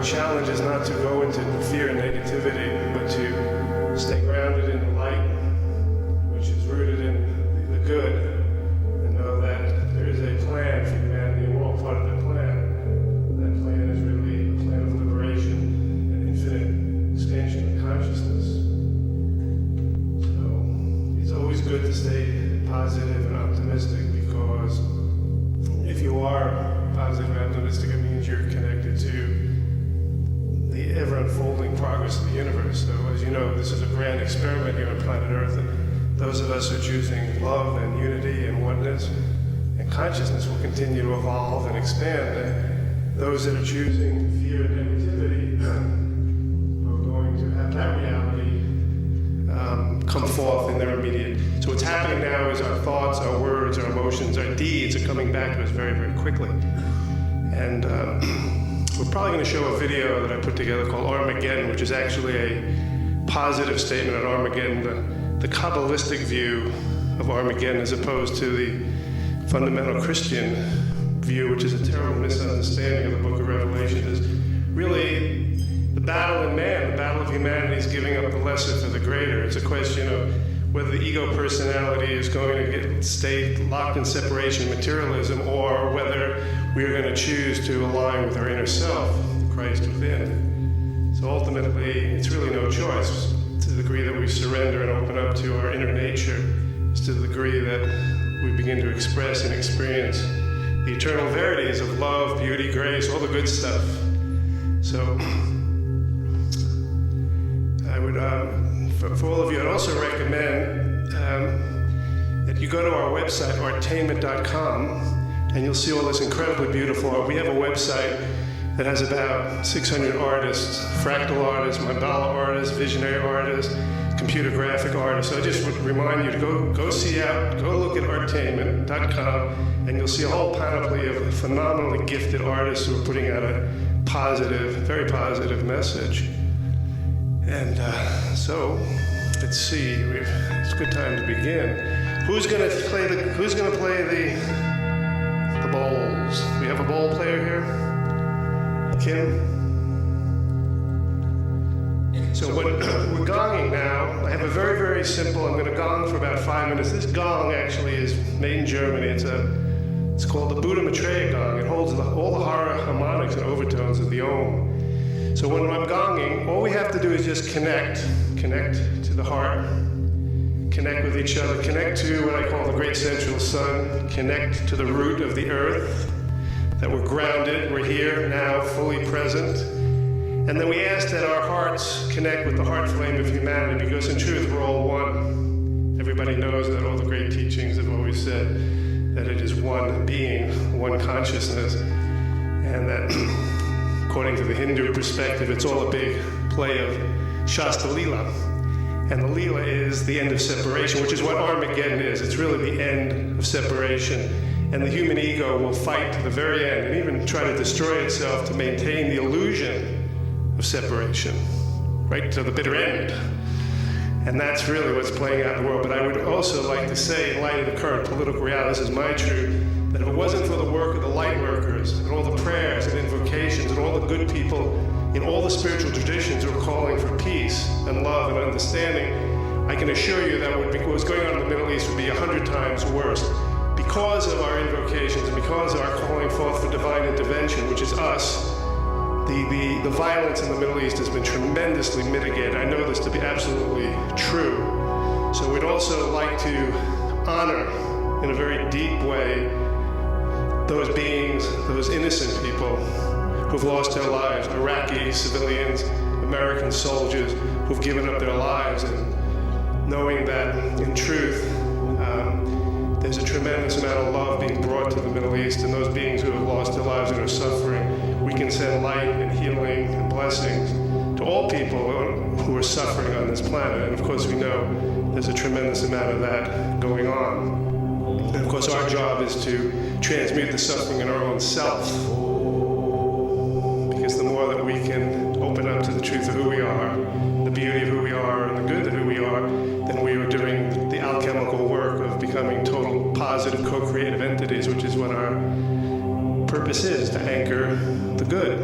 challenge is not to go into fear and negativity, but to stay grounded in the light, which is rooted in the good, and know that there is a plan for humanity, and we're all part of that plan. That plan is really a plan of liberation and infinite expansion of consciousness. So it's always good to stay positive and optimistic, because if you are positive and optimistic, it means you're connected to the ever-unfolding progress of the universe. So as you know, this is a grand experiment here on planet Earth, and those of us who are choosing love and unity and oneness and consciousness will continue to evolve and expand. And those that are choosing fear and negativity are going to have that reality come forth in their immediate. So what's happening now is our thoughts, our words, our emotions, our deeds are coming back to us very, very quickly. And we're probably going to show a video that I put together called Armageddon, which is actually a positive statement on Armageddon, the Kabbalistic view of Armageddon, as opposed to the fundamental Christian view, which is a terrible misunderstanding of the book of Revelation. Is really the battle in man, the battle of humanity is giving up the lesser for the greater. It's a question of whether the ego personality is going to stay locked in separation materialism, or whether we are going to choose to align with our inner self, Christ within. So ultimately, it's really no choice. To the degree that we surrender and open up to our inner nature, is to the degree that we begin to express and experience the eternal verities of love, beauty, grace, all the good stuff. So I would, for all of you, I'd also recommend that you go to our website, artainment.com, and you'll see all this incredibly beautiful art. We have a website that has about 600 artists, fractal artists, mandala artists, visionary artists, computer graphic artists. So I just would remind you to go look at artainment.com, and you'll see a whole panoply of phenomenally gifted artists who are putting out a positive, very positive message. And so, let's see. It's a good time to begin. Who's going to play the bowls? We have a bowl player here. Kim. So when we're gonging now, I have a very, very simple. I'm going to gong for about 5 minutes. This gong actually is made in Germany. It's called the Buddha Maitreya gong. It holds all the harmonics and overtones of the Om. So when I'm gonging, all we have to do is just connect to the heart, connect with each other, connect to what I call the great central sun, connect to the root of the earth, that we're grounded, we're here now, fully present. And then we ask that our hearts connect with the heart flame of humanity, because in truth, we're all one. Everybody knows that all the great teachings have always said that it is one being, one consciousness, and that according to the Hindu perspective, it's all a big play of Shasta Lila. And the Lila is the end of separation, which is what Armageddon is. It's really the end of separation. And the human ego will fight to the very end and even try to destroy itself to maintain the illusion of separation, right to the bitter end. And that's really what's playing out in the world. But I would also like to say, in light of the current political reality, this is my truth, that if it wasn't for the work of the light workers and all the prayers and invocations and all the good people in all the spiritual traditions who are calling for peace and love and understanding, I can assure you that what was going on in the Middle East would be 100 times worse. Because of our invocations and because of our calling forth for divine intervention, which is us, the violence in the Middle East has been tremendously mitigated. I know this to be absolutely true. So we'd also like to honor in a very deep way those beings, those innocent people who've lost their lives, Iraqi civilians, American soldiers who've given up their lives, and knowing that in truth there's a tremendous amount of love being brought to the Middle East, and those beings who have lost their lives and are suffering, we can send light and healing and blessings to all people who are suffering on this planet. And of course we know there's a tremendous amount of that going on. And of course our job is to transmute the suffering in our own self, because the more that we can open up to the truth of who we are, the beauty of who we are, and the good of who we are, then we are doing the alchemical work of becoming total positive co-creative entities, which is what our purpose is, to anchor the good.